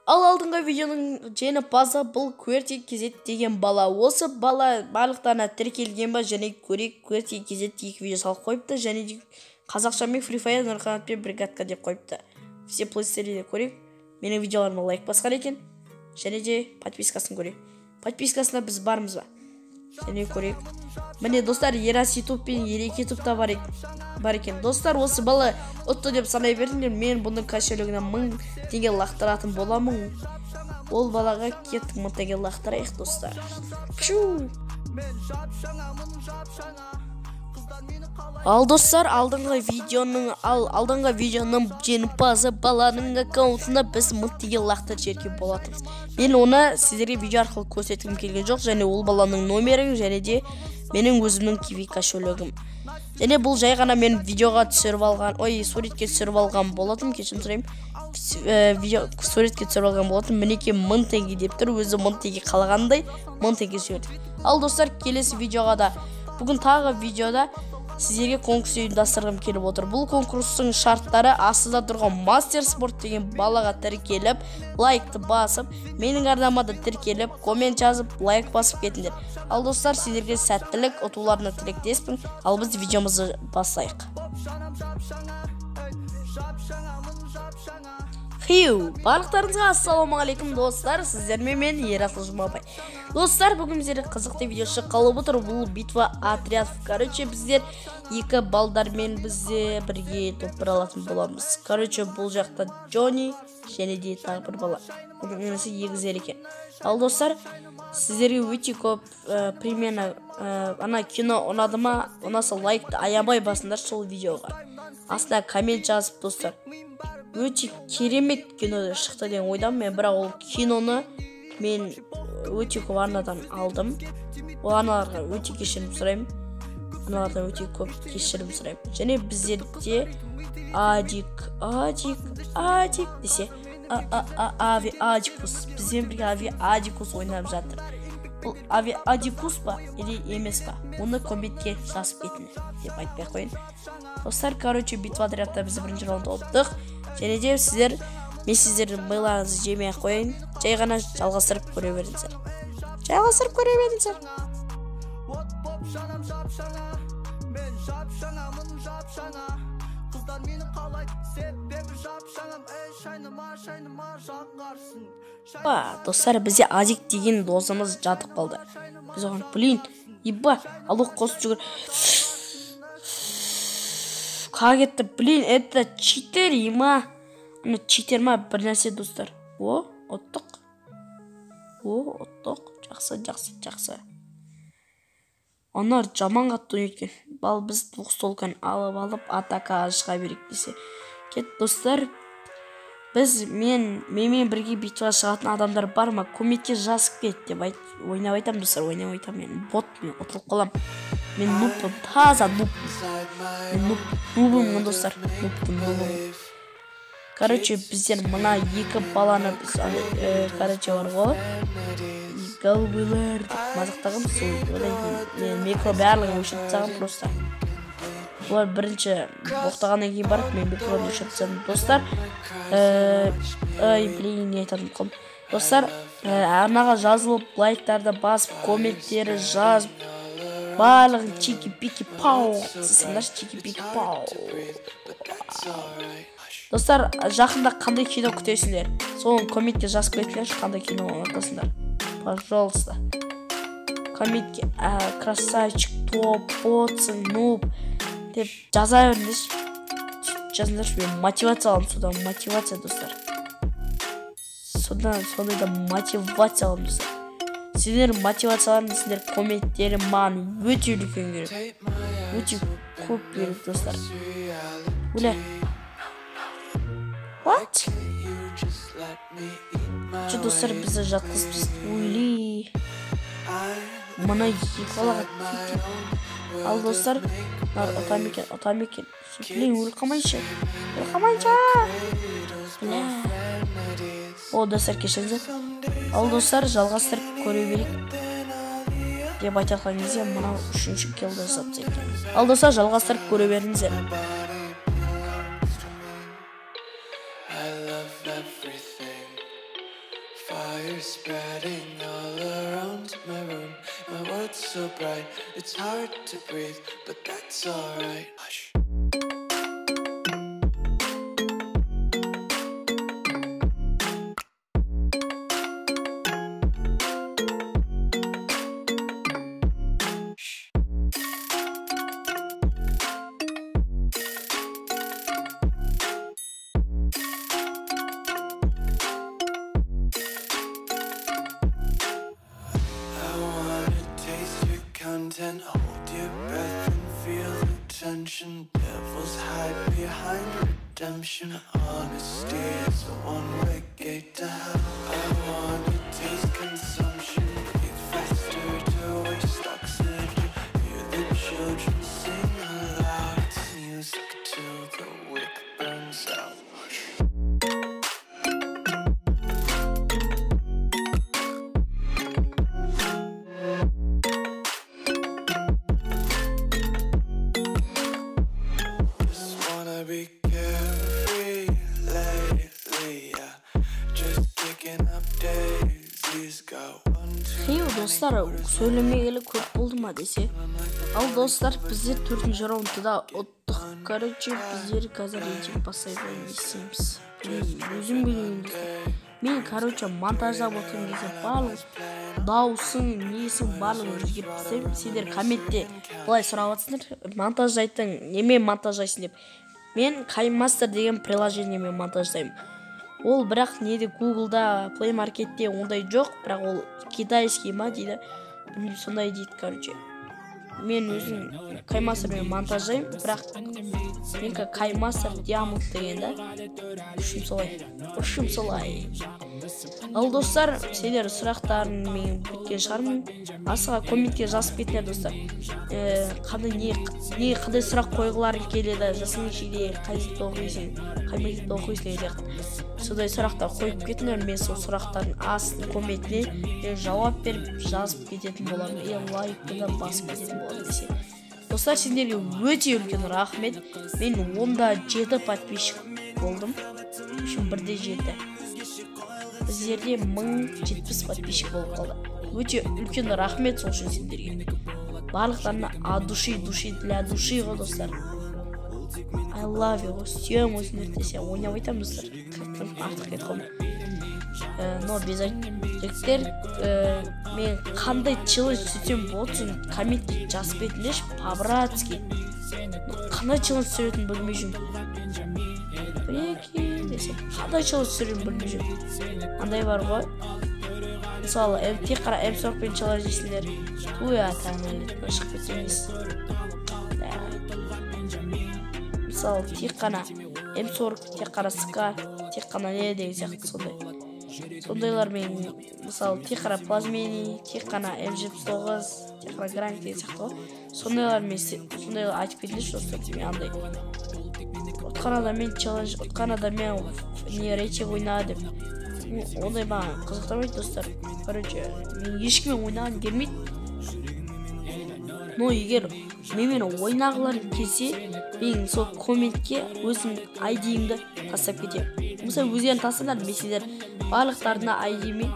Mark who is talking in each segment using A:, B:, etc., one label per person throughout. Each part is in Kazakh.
A: Ал алдыңғы видеоның жеңімпазы бұл QWERTY KZ деген бала. Осы бала барлықтарына тіркелген ба, және көрейік QWERTY KZ 2 видео салып қойыпты, және қазақшамен Free Fire Нұрқанатпен бригадка деп қойыпты. Все плейстерде көрейік. Менің видеоларыма лайк басқан екен, және де подпискасын көрейік. Подпискасына біз бармыз ба? Және көрейік. Міне достар, Ерас YouTube пен Ерек YouTube'та бар екен. Достар, осы бала ұтты деп санай бердіңдер. Мен бұның кошелегіне 1000 теңге лақтыратын боламын. Ол балаға кеттік 1000 теңге лақтырайық, достар. Ал достар, алдыңғы видеоның жеңімпазы баланың аккаунтына біз 1000 теңге лақтырып жерге болатынбыз. Мен оны сіздерге видео арқылы көрсеткім келген жоқ, және ол баланың номері, және де менің өзімнің киви кошелегім. Және бұл жай ғана мен видеоға түсіріп алған, суретке түсіріп алған болатын, кешірім сұраймын. Суретке түсіріп алған болатын. Мінеке 1000 теңге деп тұр, өзі 1000 теңге қалғандай 1000 теңге жібердік. Ал достар, келесі видеоға да, бүгін тағы видеода сіздерге конкурс ұйымдастырғым келіп отыр. Бұл конкурстың шарттары астында тұрған Мастер Спорт деген балаға тіркеліп, лайкты басып, менің арнамада тіркеліп, коммент жазып, лайк басып кетіңдер. Ал достар, сіздерге сәттілік, ұтуларына тілектеспін. Ал біз видеомызды бастайық. Барлықтарыңызға ассалаумағалейкум достар, сіздермен мен Ерасыл Жұмабай. Достар, бүгін біздер қызықты видео шыққалы отыр. Бұл битва отряд. Короче, біздер 2 балдармен бізде бірге топ алатын боламыз. Короче, бұл жақта Джонни және де тағы бір бала. Оның інісі егіздер екен. Ал достар, сіздерге өте көп примерно ана кино ұнады ма, ұнаса лайкты аямай басыңдар сол видеоға. Астына коммент жазып, достар. Өте керемет кино шықты деген ойдамын мен, бірақ ол киноны мен өте көп арнадан алдым. Ол арналарға өте кешірім сұраймын. Арналардан өте көп кешірім сұраймын. Және біздерде Адик десе Ави Адикус. Бізден бірге Ави Адикус ойнап жатыр. Бұл Ави Адикус ба или емес па? Оны комментке жазып кетіңдер деп айтпай қойын. Достар, короче, битва отрядта біз бірінші раунда ұттық. Және де сіздердің миларыңызды жемей қойын. Жай ғана жалғастырып көре беріңіздер. Достар, бізде Адик деген досымыз жатып қалды. Біз оған, алу қосып жүгір. Как это, это читер ма? Читер ма, бір нәрсе, достар. Оттық. Жақсы. Onlar жаман қатты өткен. Бал біз толқан алып атака шыға берек десе. Кет, достар, менімен бірге битва шығатын адамдар бар ма? Комментке жазып кет деп ойнап айтам, достар, мен ботпен ұтылып қалам. Мен нуппын, таза нуппын. Нуппын, достар, нуппын. Короче, біздер мына 2 баланы короче бар ғой. Голубылар деп мазақтағым сол. Микро барлығын өшіріп тастағым просто. Олар бірінші боқтағаннан кейін барып, мен микроны өшіріп тастадым. Достар, не айтадым қым. Достар, арнаға жазылып, лайктарды басып, комменттері жазып, барлығын чики-пики-пау. Сысыңдар, чики-пики-пау. Достар, жақында қандай кино күтесіңдер? Соның комментте жазып кетіңдер, қандай кино ұнатасыңдар. Пожалуйста. Комментке красавчик, топ, боцын, нуб деп жаза беріңдер. Жазыңдар, мен мотивация аламын содан. Мотивация, достар. Сондайда мотивация аламын, достар. Сендер мотивацияларын, сендер комменттері маған өте үлкен керек. Өте көп керек, достар. Өле. What? Достар, бізді жатқызып ойлай. Мұна 2 балаға кетті. Ал достар, ұтам екен. Өл қамайшы. О, достар, кешіңіздер. Ал достар, жалғастырып көре берейік деп айтқан кезде мына 3-ші келді жасап екен. Ал достар, жалғастырып көре беріңіздер.
B: fire spreading all around my room. My world's so bright, it's hard to breathe, but that's alright. Hush. And hold your breath and feel the tension. Devils hide behind redemption. Honesty is a one-way gate to hell. I wanna taste consumption. Breathe faster to waste oxygen. Hear the children sing aloud. It's music till the wick burns out. Be carefree lately, yeah. Just picking up daisies, go on to.
A: Hey dostlar, söylemeyeli көп болды ма десе. Ал достар, біздер 4-ші раундта ұттық. Короче, біздер қазір рейтинг бастайды дейсіз. Өзім білмеймін. Мен, короче, монтаждап отырған кезде барлық дауысың, несің барлығын өзгеріп тастаймын. Сендер комментте былай сұрап жатсыңдар, монтаждайтын, немен монтаждайсың деп. Мен KineMaster деген приложениемен монтаждаймын. Ол бірақ неде Google'да, Play Market'те ондай жоқ, бірақ ол китайский ма дейді. Сондай дейді, короче. Мен өзім KineMasterмен монтаждаймын, бірақ менікі KineMaster Diamond деген да. Үшім солай. Ал достар, сендер сұрақтарын мен біткен шығармын. Асыға комментке жазып кетіңдер достар. Қандай сұрақ қойғылары келеді, жасыңызшеде қай мектепте оқисың, қай мектепте оқисың деген. Сондай сұрақтар қойып кетіңдер, мен сол сұрақтардың астын комментіне жауап беріп жазып кететін боламын. Лайкты да басып кететін боламын десе. Достар, сендерге өте үлкен рахмет. Мен 7 подписчик болдым. Үшін 1-7. Біздерде 1070 подписчик болып қалды. Өте үлкен рахмет сол үшін сендерге. Барлықтарына от души, для души ғой достар. I love you, сүйем өзіңдер десе ойнап айтамын достар. Артық кетқым. Но жігіттер, мен қандай челлендж сөйтсем болсын, комментте жазып кетіңдерші, по-братски. Қандай челлендж сөйтетін білмей жүрмін. Қандай челлендж сөйтетін білмей жүрмін. Андай бар ғой. Мысалы, тек қара М40 челлендж дейсіңдер. Туя тәңілі, шығып кетеміз. Мысалы, тек қана М40, тек қара СК, тек қана не деген сияқты сондай. Сондайлар мен, мысалы, тек қара плазмени, тек қана М79, тек қара гранит деген сияқты ғой. Сондайлар мен сондайлар айтып кетіңдерші достар, мен андай. Отқанада мен челлендж, отқанада мен не рейтинг ойнады деп. Ондай маған қызықтырмайды достар. Короче, мен ешкіммен ойнаған келмейді. Но егер менімен ойнағыларың келсе, мен сол комментке өзім ID-имді тастап кетемін. Мысалы, өздерін тастаңдар, мен сендер барлықтарына ID-мен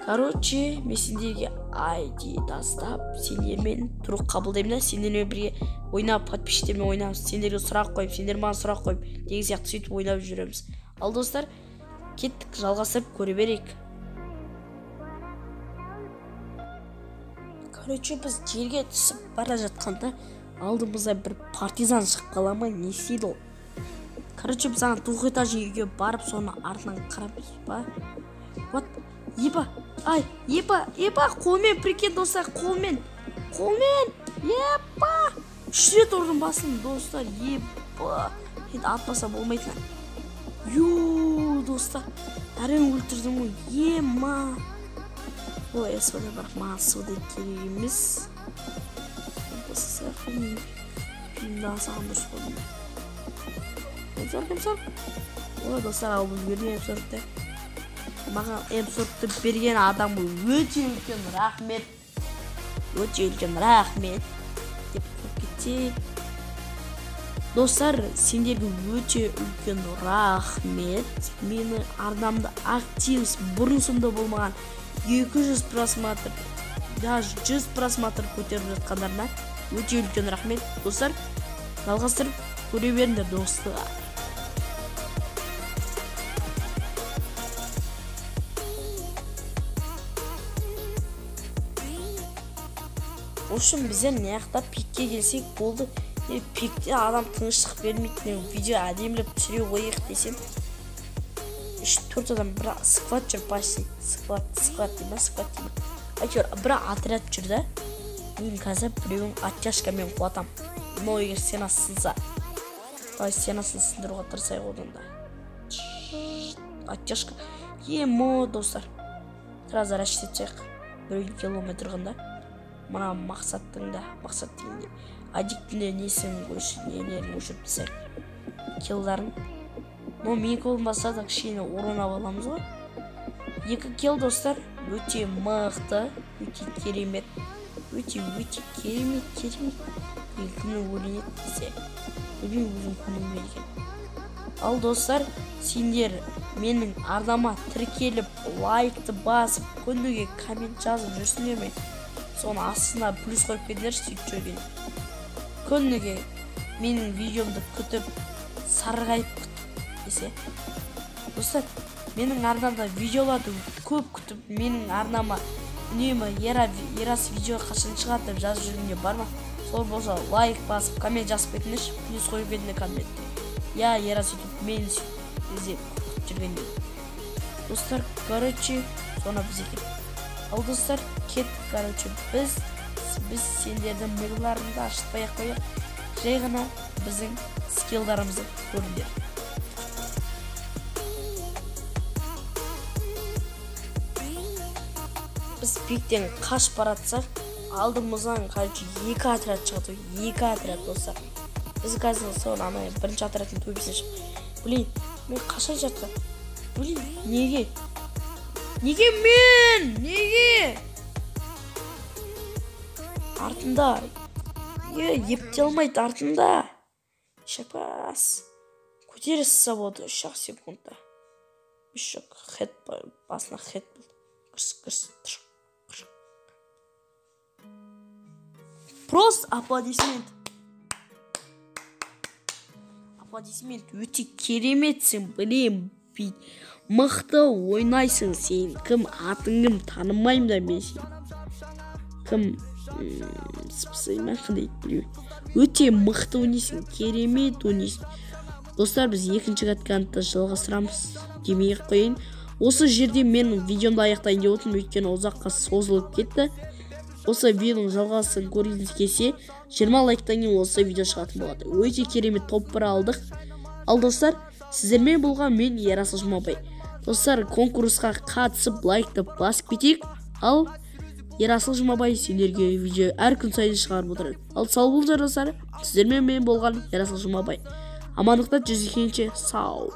A: Короче, мен сендерге ID тастап, сендермен тұру қабылдаймын да, сендермен бірге ойнап, подписчиктермен ойнап, сендерге сұрақ қойып, сендер маған сұрақ қойып, деген сияқты сөйтіп ойнап жүреміз. Ал достар, кеттік, жалғастырып көре берейік. Короче, біз жерге түсіп бара жатқанда алдымызда бір партизан шығып қала ма, не істейді ол? Короче, біз ана двухэтажный үйге барып, соны артынан қарапыз ба? Вот, еба, қолмен, прикинь, достар, қолмен, еба! 3 рет ұрдым басын, достар, еба! Енді атпаса болмайтын. Достар, әрен өлтірдім ғой, ема! Ой, сода бірақ маған сода керек емес. Достар, да саған дұрыс болдым. М40. Ой, достар, алдым берген М40-ты. Маған М40-ты берген адамы өте үлкен рахмет. Деп қойып кетейік. Достар, сендерге өте үлкен рахмет. Мені арнамды активс бұрын-сонды болмаған 200 просмотр, даже 100 просмотр көтеріп жатқандарына өте үлкен рахмет. Достар, жалғастырып көре беріңдер достар. Ошын біздер неяқта пикке келсек болды. Пикте адам тыныштық бермейді. Видео әдемілеп түсіре қойық десем 3-4 адам бір скват жүр, почти скват дейма. Әйтеуір бір отряд жүр да. Мен қазір біреуін оттяжкамен қуатам. Но егер стенасын сынса, стенасын сындыруға тырысайық одан да. Оттяжка. Достар. Сразу расчетсек 1 километр қында. Мына мақсаттың дейінде аддиктінде несін нелерін өшіріп тастайық. Килдарын. Но мен болмаса да кішкене орын аламыз ғой. 2 килл достар. Өте мықты, өте керемет. Өте керемет. Күні өлінет десе. Өзім күнім берген. Ал достар, сендер менің арнама тіркеліп, лайкты басып, күніге коммент жазып жүрсіңдер ме? Соны астына плюс қойып кетер, сөйтіп жүрген. Күніге менің видеомды күтіп, сарғайып күтіп десе. Достар, менің арнамда видеоларды көп күтіп, менің арнама үнемі ерас видео қашан шығады деп жазып жүргенде бар ма? Сол болса лайк басып, коммент жазып кетіңдерші, плюс қойып кетіңдер комментте. Ерас YouTube мені іздеп күтіп жүргенде. Достар, соны біз екен. Ал достар, кеттік, біз сендердің миғыларында ашытпай-ақ қояқ. Жай ғана біздің скиллдарымызды көріңдер. Біз пиктен қаш баратсақ, алдымыздан 2 отряд шығады. 2 отряд достар. Біз қазір соны бірінші отрядтың төбесіне шығып. Мен қашан жатқан? Неге? Неге? Артында. Епте алмайды артында. Шапас. Көтеріс сабоды 3 секундта. 3 хет басына хет болды. Кірс. Просто аплодисмент. Өте кереметсің, білем. Мықты ойнайсың сен. Кім атың кім танымаймын да мен сен. Кім спасайма қандай білмеймін. Өте мықты ойнайсың, керемет ойнайсың. Достар, біз екінші каткантты жалғастырамыз демей қойын. Осы жерде мен видеомды аяқтайын деп отырмын, өйткені ұзаққа созылып кетті. Осы видеоның жалғасын көргіңіз келсе, 20 лайктан кейін осы видео шығатын болады. Өте керемет топ-1 алдық. Ал достар, сіздермен болған мен Ерасыл Жұмабай. Достар, конкурсқа қатысып лайкты басып кетейік. Ал Ерасыл Жұмабай сендерге видео әр күн сайын шығарып отырады. Ал сау болыңыздар достар, сіздермен мен болған Ерасыл Жұмабай. Амандықта жүздескенше сау.